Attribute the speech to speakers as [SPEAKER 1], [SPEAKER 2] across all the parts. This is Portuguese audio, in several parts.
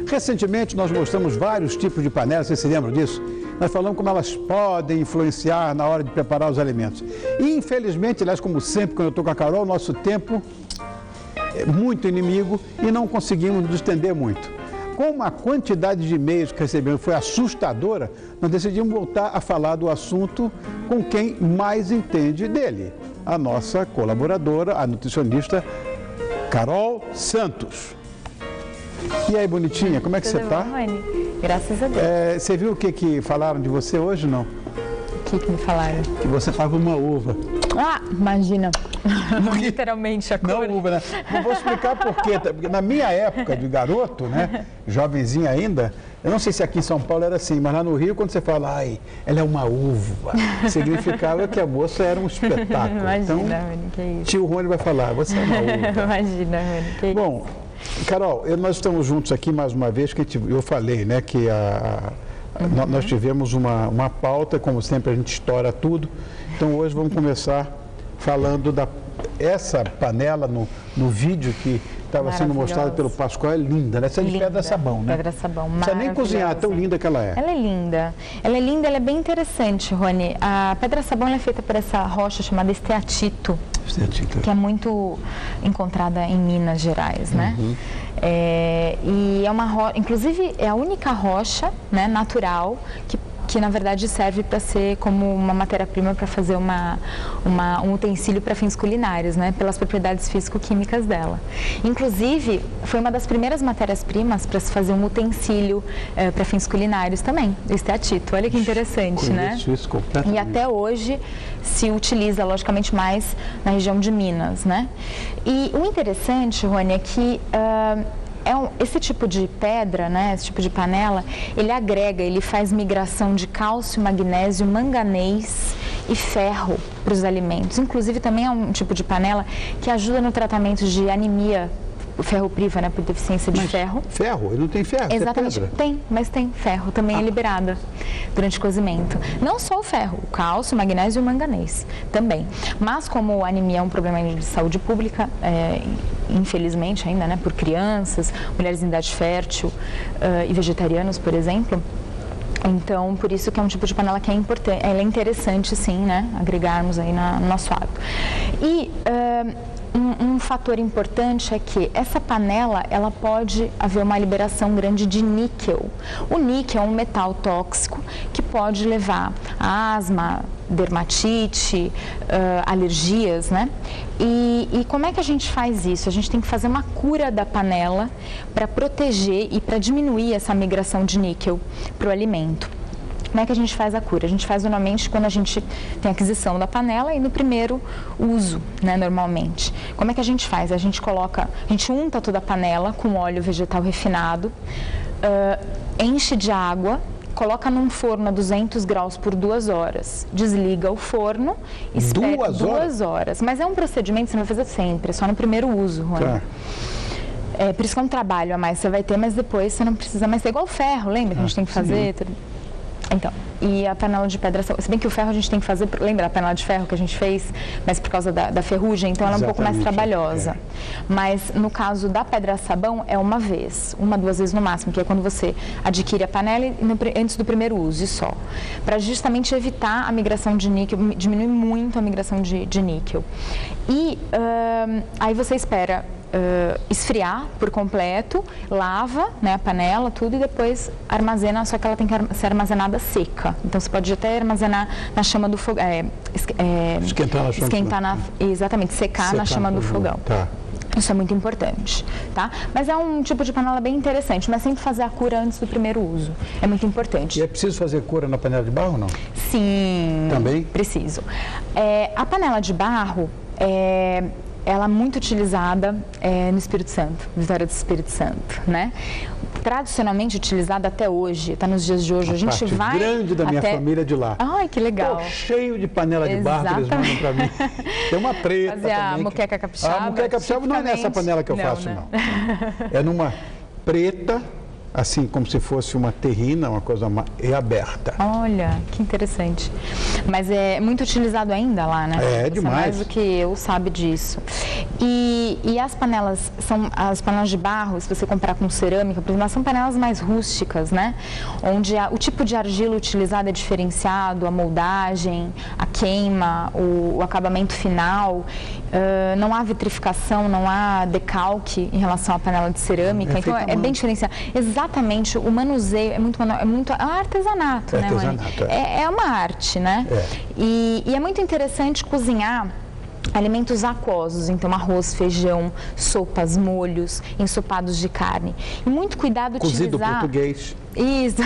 [SPEAKER 1] Recentemente nós mostramos vários tipos de panelas, vocês se lembram disso? Nós falamos como elas podem influenciar na hora de preparar os alimentos. E infelizmente, aliás, como sempre, quando eu estou com a Carol, nosso tempo é muito inimigo e não conseguimos nos estender muito. Como a quantidade de e-mails que recebemos foi assustadora, nós decidimos voltar a falar do assunto com quem mais entende dele. A nossa colaboradora, a nutricionista Carol Santos. E aí, bonitinha, como é que você está?
[SPEAKER 2] Graças a Deus.
[SPEAKER 1] Você viu o que falaram de você hoje, não?
[SPEAKER 2] O que me falaram?
[SPEAKER 1] Que você estava uma uva.
[SPEAKER 2] Ah, imagina. Literalmente a cor.
[SPEAKER 1] Não uva, né? Não vou explicar por quê. Porque na minha época de garoto, né, jovenzinho ainda, eu não sei se aqui em São Paulo era assim, mas lá no Rio, quando você fala, ai, ela é uma uva, significava que a moça era um espetáculo.
[SPEAKER 2] Imagina,
[SPEAKER 1] então,
[SPEAKER 2] Rony, que é isso.
[SPEAKER 1] Tio Rony vai falar, você é uma uva.
[SPEAKER 2] Imagina, Rony, que é isso.
[SPEAKER 1] Bom, Carol, nós estamos juntos aqui mais uma vez, que eu falei, né, que nós tivemos uma pauta, como sempre a gente estoura tudo, então hoje vamos começar falando essa panela no vídeo que estava sendo mostrado pelo Pascoal, é linda, né? Essa é de pedra-sabão, né?
[SPEAKER 2] Pedra-sabão,
[SPEAKER 1] não precisa nem cozinhar, tão linda que ela é.
[SPEAKER 2] Ela é linda. Ela é linda, ela é bem interessante, Rony. A pedra-sabão é feita por essa rocha chamada esteatito, que é muito encontrada em Minas Gerais, né? E é uma rocha, inclusive é a única rocha, né, natural que na verdade serve para ser como uma matéria-prima para fazer um utensílio para fins culinários, né, pelas propriedades físico-químicas dela. Inclusive, foi uma das primeiras matérias-primas para se fazer um utensílio para fins culinários também, o esteatito. Olha que interessante, né?
[SPEAKER 1] Isso completamente.
[SPEAKER 2] E até hoje se utiliza, logicamente, mais na região de Minas, né? E o interessante, Rony, é que esse tipo de pedra, né, esse tipo de panela, ele faz migração de cálcio, magnésio, manganês e ferro para os alimentos. Inclusive também é um tipo de panela que ajuda no tratamento de anemia ferropriva, né, por deficiência de ferro.
[SPEAKER 1] Ferro? Ele não tem ferro?
[SPEAKER 2] Exatamente, tem, mas tem ferro, também é liberada durante o cozimento. Não só o ferro, o cálcio, o magnésio e o manganês também. Mas como a anemia é um problema de saúde pública, infelizmente ainda, né, por crianças, mulheres em idade fértil e vegetarianos, por exemplo, então, por isso que é um tipo de panela que é importante, ela é interessante, sim, né, agregarmos aí no nosso hábito. E um fator importante é que essa panela, ela pode haver uma liberação grande de níquel. O níquel é um metal tóxico que pode levar a asma, dermatite, alergias, né? E como é que a gente faz isso? A gente tem que fazer uma cura da panela para proteger e para diminuir essa migração de níquel para o alimento. Como é que a gente faz a cura? A gente faz normalmente quando a gente tem a aquisição da panela e no primeiro uso, né, normalmente. Como é que a gente faz? A gente unta toda a panela com óleo vegetal refinado, enche de água, coloca num forno a 200 graus por 2 horas, desliga o forno, espera 2 horas. Mas é um procedimento que você não vai fazer sempre, é só no primeiro uso, Rony. Tá. Por isso que é um trabalho a mais você vai ter, mas depois você não precisa mais ter igual o ferro, lembra que a gente tem que fazer? Então, e a panela de pedra-sabão, se bem que o ferro a gente tem que fazer, lembra a panela de ferro que a gente fez, mas por causa da ferrugem, então ela é um pouco mais trabalhosa. Mas no caso da pedra-sabão é uma vez, 1, 2 vezes no máximo, que é quando você adquire a panela antes do primeiro uso e só. Para justamente evitar a migração de níquel, diminuir muito a migração de níquel. E aí você espera esfriar por completo, lava, né, a panela, tudo, e depois armazena, só que ela tem que ser armazenada seca. Então você pode até armazenar na chama do fogão, exatamente, secar na chama do fogão. Tá. Isso é muito importante, tá? Mas é um tipo de panela bem interessante, mas sempre fazer a cura antes do primeiro uso. É muito importante.
[SPEAKER 1] E é preciso fazer cura na panela de barro ou não?
[SPEAKER 2] Sim.
[SPEAKER 1] Também?
[SPEAKER 2] Preciso. A panela de barro ela é muito utilizada no Espírito Santo, Vitória do Espírito Santo, né? Tradicionalmente utilizada até hoje, está nos dias de hoje. A gente vai
[SPEAKER 1] grande da minha família de lá.
[SPEAKER 2] Ai, que legal.
[SPEAKER 1] Tô cheio de panela de barro que eles mandam para mim. Tem uma preta
[SPEAKER 2] fazer
[SPEAKER 1] também.
[SPEAKER 2] A moqueca capixaba.
[SPEAKER 1] A moqueca capixaba não é nessa panela que eu faço, não. É numa preta, assim como se fosse uma terrina, uma coisa aberta.
[SPEAKER 2] Olha, que interessante. Mas é muito utilizado ainda lá, né?
[SPEAKER 1] É, demais.
[SPEAKER 2] Mais do que eu sabe disso. E as panelas, são as panelas de barro, se você comprar com cerâmica, por exemplo, são panelas mais rústicas, né? Onde o tipo de argila utilizado é diferenciado, a moldagem, a queima, o acabamento final. Não há vitrificação, não há decalque em relação à panela de cerâmica. Então é bem diferenciado. Exatamente, o manuseio é muito artesanato, né, Rony? É uma arte, né? E é muito interessante cozinhar alimentos aquosos, então arroz, feijão, sopas, molhos, ensopados de carne. E muito cuidado utilizar...
[SPEAKER 1] Cozido português.
[SPEAKER 2] Isso.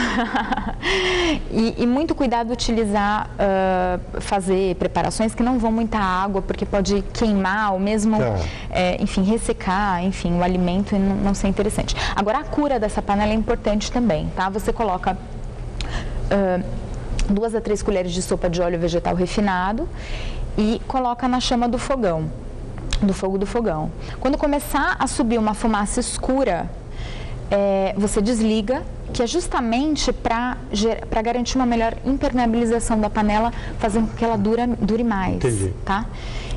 [SPEAKER 2] e muito cuidado utilizar, fazer preparações que não vão muita água, porque pode queimar ou mesmo, enfim, ressecar, enfim, o alimento e não ser interessante. Agora, a cura dessa panela é importante também, tá? Você coloca 2 a 3 colheres de sopa de óleo vegetal refinado e coloca na chama do fogão, do fogo do fogão. Quando começar a subir uma fumaça escura, você desliga, que é justamente para garantir uma melhor impermeabilização da panela, fazendo com que ela dure mais. Entendi. Tá?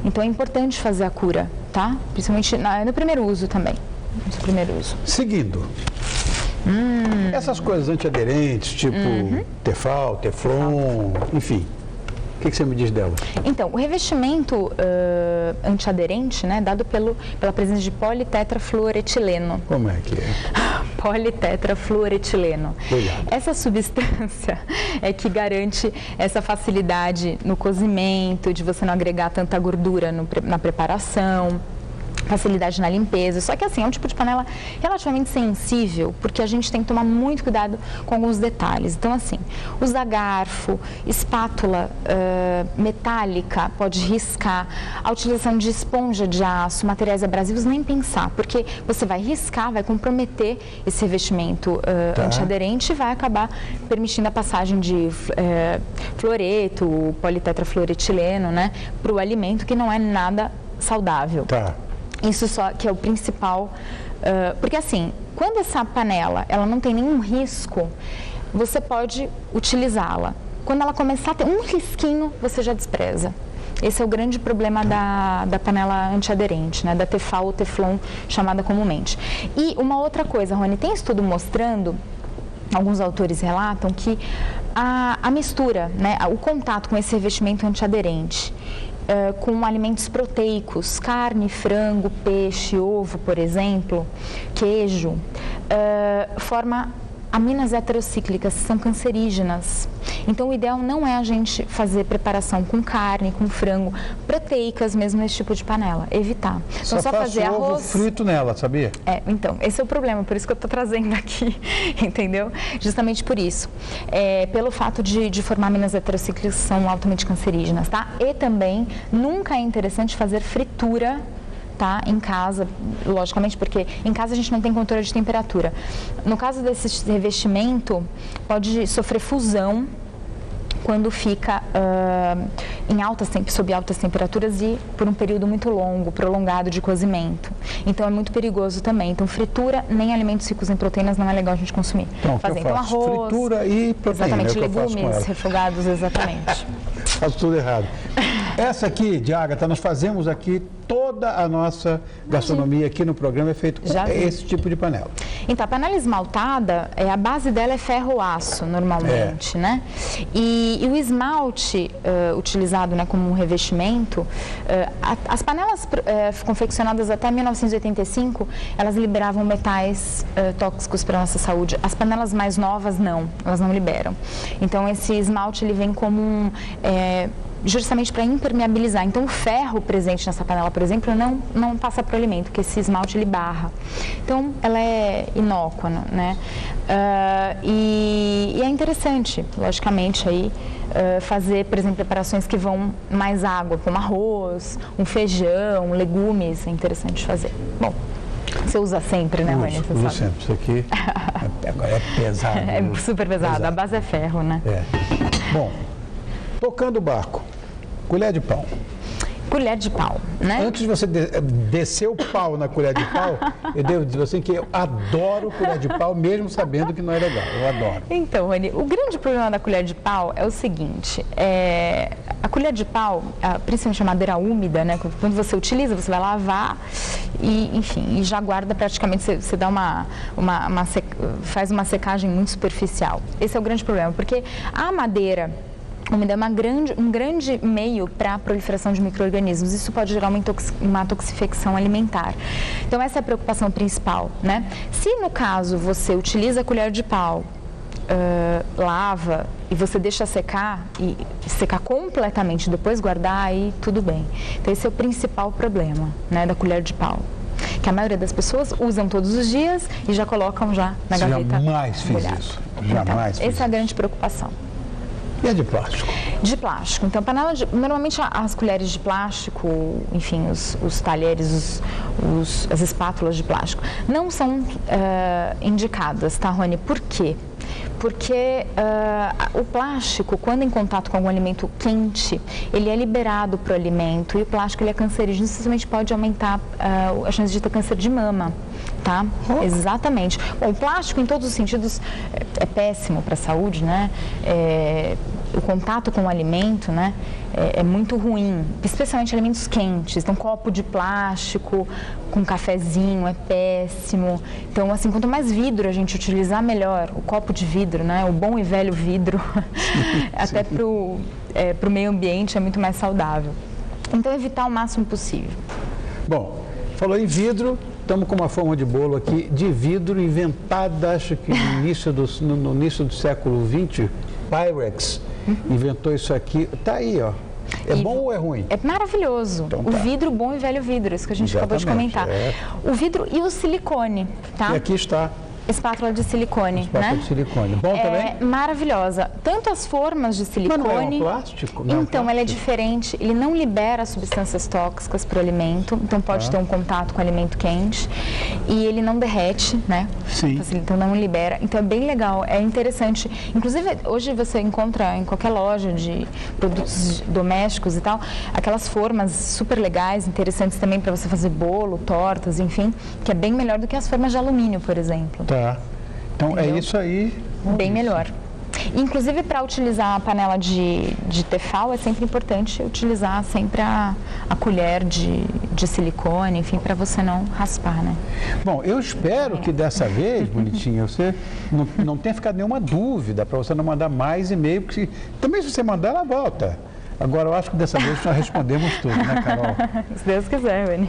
[SPEAKER 2] Então é importante fazer a cura, tá? Principalmente no primeiro uso também. No primeiro uso.
[SPEAKER 1] Seguindo. Essas coisas antiaderentes, tipo Tefal, Teflon, enfim. O que você me diz dela? Então, o revestimento
[SPEAKER 2] antiaderente, né, dado pela presença de politetrafluoretileno.
[SPEAKER 1] Como é que é?
[SPEAKER 2] Politetrafluoretileno.
[SPEAKER 1] Obrigado.
[SPEAKER 2] Essa substância é que garante essa facilidade no cozimento, de você não agregar tanta gordura na preparação, facilidade na limpeza. Só que assim, é um tipo de panela relativamente sensível, porque a gente tem que tomar muito cuidado com alguns detalhes. Então assim, usar garfo, espátula metálica pode riscar, a utilização de esponja de aço, materiais abrasivos, nem pensar, porque você vai riscar, vai comprometer esse revestimento antiaderente e vai acabar permitindo a passagem de fluoreto, politetrafluoretileno, né, para o alimento, que não é nada saudável.
[SPEAKER 1] Tá.
[SPEAKER 2] Isso só que é o principal, porque assim, quando essa panela ela não tem nenhum risco, você pode utilizá-la. Quando ela começar a ter um risquinho, você já despreza. Esse é o grande problema da panela antiaderente, né, da Tefal ou Teflon, chamada comumente. E uma outra coisa, Rony, tem estudo mostrando, alguns autores relatam que a mistura, né, o contato com esse revestimento antiaderente, com alimentos proteicos, carne, frango, peixe, ovo, por exemplo, queijo, forma aminas heterocíclicas, que são cancerígenas. Então, o ideal não é a gente fazer preparação com carne, com frango, proteicas mesmo nesse tipo de panela, evitar. Então,
[SPEAKER 1] só fazer arroz ovo frito nela, sabia?
[SPEAKER 2] Então, esse é o problema, por isso que eu estou trazendo aqui, entendeu? Justamente por isso. Pelo fato de formar aminas heterocíclicas que são altamente cancerígenas, tá? E também, nunca é interessante fazer fritura, tá, em casa, logicamente, porque em casa a gente não tem controle de temperatura. No caso desse revestimento, pode sofrer fusão quando fica sob altas temperaturas e por um período muito longo, prolongado de cozimento. Então é muito perigoso também. Então fritura nem alimentos ricos em proteínas não é legal a gente consumir.
[SPEAKER 1] Então, fazendo arroz, fritura e proteína.
[SPEAKER 2] Exatamente, legumes refogados, exatamente.
[SPEAKER 1] Faço tudo errado. Essa aqui, de Ágata, nós fazemos aqui toda a nossa gastronomia aqui no programa é feito com esse tipo de panela.
[SPEAKER 2] Então, a panela esmaltada, a base dela é ferro-aço, normalmente, né? E o esmalte utilizado, né, como um revestimento, as panelas confeccionadas até 1985, elas liberavam metais tóxicos para a nossa saúde. As panelas mais novas, não, elas não liberam. Então, esse esmalte, ele vem como justamente para impermeabilizar. Então, o ferro presente nessa panela, por exemplo, não passa para o alimento, porque esse esmalte ele barra. Então, ela é inócua, né? E é interessante, logicamente, aí, fazer, por exemplo, preparações que vão mais água, como arroz, um feijão, legumes, é interessante fazer. Bom, você usa sempre, né, Rony?
[SPEAKER 1] Uso sempre. Isso aqui agora é pesado.
[SPEAKER 2] É super pesado, a base é ferro, né?
[SPEAKER 1] Bom, tocando o barco, colher de pau.
[SPEAKER 2] Colher de pau, né?
[SPEAKER 1] Antes de você descer o pau na colher de pau, eu devo dizer assim que eu adoro colher de pau, mesmo sabendo que não é legal. Eu adoro.
[SPEAKER 2] Então, Rony, o grande problema da colher de pau é o seguinte, a colher de pau, principalmente a madeira úmida, né? Quando você utiliza, você vai lavar e, enfim, e já guarda praticamente, você dá faz uma secagem muito superficial. Esse é o grande problema, porque a madeira úmida é um grande meio para a proliferação de micro-organismos. Isso pode gerar uma toxifecção alimentar. Então, essa é a preocupação principal, né? Se, no caso, você utiliza a colher de pau, lava e você deixa secar e secar completamente, depois guardar, aí tudo bem. Então, esse é o principal problema, né, da colher de pau. Que a maioria das pessoas usam todos os dias e já colocam já na gaveta.
[SPEAKER 1] Jamais fiz isso. Jamais fiz
[SPEAKER 2] essa é a grande preocupação.
[SPEAKER 1] E a de plástico?
[SPEAKER 2] De plástico. Então, normalmente as colheres de plástico, enfim, os talheres, as espátulas de plástico, não são indicadas, tá, Rony? Por quê? Porque o plástico, quando em contato com algum alimento quente, ele é liberado para o alimento e o plástico ele é cancerígeno, necessariamente pode aumentar a chance de ter câncer de mama, tá? Oh. Exatamente. Bom, o plástico, em todos os sentidos, é péssimo para a saúde, né? O contato com o alimento, né, é muito ruim, especialmente alimentos quentes. Então, copo de plástico com cafezinho é péssimo. Então, assim, quanto mais vidro a gente utilizar, melhor. O copo de vidro, né, o bom e velho vidro, até para o meio ambiente é muito mais saudável. Então, evitar o máximo possível.
[SPEAKER 1] Bom, falou em vidro, estamos com uma forma de bolo aqui de vidro inventada, acho que no início do século XX, Pyrex inventou isso aqui. Tá aí, ó. É bom ou é ruim?
[SPEAKER 2] É maravilhoso. Então, tá. O vidro, bom e velho vidro, isso que a gente acabou de comentar. O vidro e o silicone, tá?
[SPEAKER 1] E aqui está.
[SPEAKER 2] Espátula de silicone,
[SPEAKER 1] espátula
[SPEAKER 2] né?
[SPEAKER 1] de silicone. Bom também?
[SPEAKER 2] Maravilhosa. Tanto as formas de silicone...
[SPEAKER 1] Mas não é um plástico? Não
[SPEAKER 2] então, ela é diferente. Ele não libera substâncias tóxicas para o alimento. Então, pode ter um contato com o alimento quente. E ele não derrete, né?
[SPEAKER 1] Sim.
[SPEAKER 2] Então, não libera. Então, é bem legal. É interessante. Inclusive, hoje você encontra em qualquer loja de produtos domésticos e tal, aquelas formas super legais, interessantes também para você fazer bolo, tortas, enfim, que é bem melhor do que as formas de alumínio, por exemplo.
[SPEAKER 1] Tá. Então, entendeu? É isso aí.
[SPEAKER 2] Bem melhor. Inclusive, para utilizar a panela de tefal, é sempre importante utilizar sempre a colher de silicone, enfim, para você não raspar, né?
[SPEAKER 1] Bom, eu espero que dessa vez, bonitinha, você não tenha ficado nenhuma dúvida, para você não mandar mais e-mail, porque também se você mandar, ela volta. Agora, eu acho que dessa vez nós respondemos tudo, né, Carol?
[SPEAKER 2] Se Deus quiser, Vani.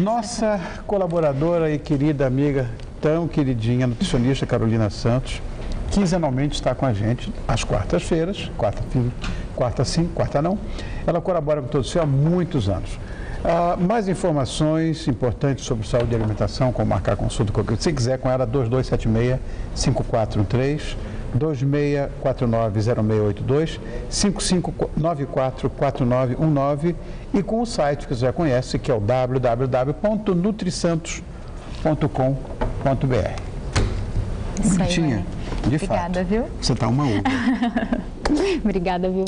[SPEAKER 1] Nossa colaboradora e querida amiga, tão queridinha, nutricionista Carolina Santos, quinzenalmente está com a gente às quartas-feiras, quarta sim, quarta não. Ela colabora com Todo Céu há muitos anos. Mais informações importantes sobre saúde e alimentação, como marcar consulta, se quiser com ela, 2276-5413, 2649-0682, 5594-4919 e com o site que você já conhece, que é o www.nutrisantos.com.br.
[SPEAKER 2] Isso aí,
[SPEAKER 1] de
[SPEAKER 2] Obrigada,
[SPEAKER 1] fato.
[SPEAKER 2] Viu?
[SPEAKER 1] Você está uma uva.
[SPEAKER 2] Obrigada, viu?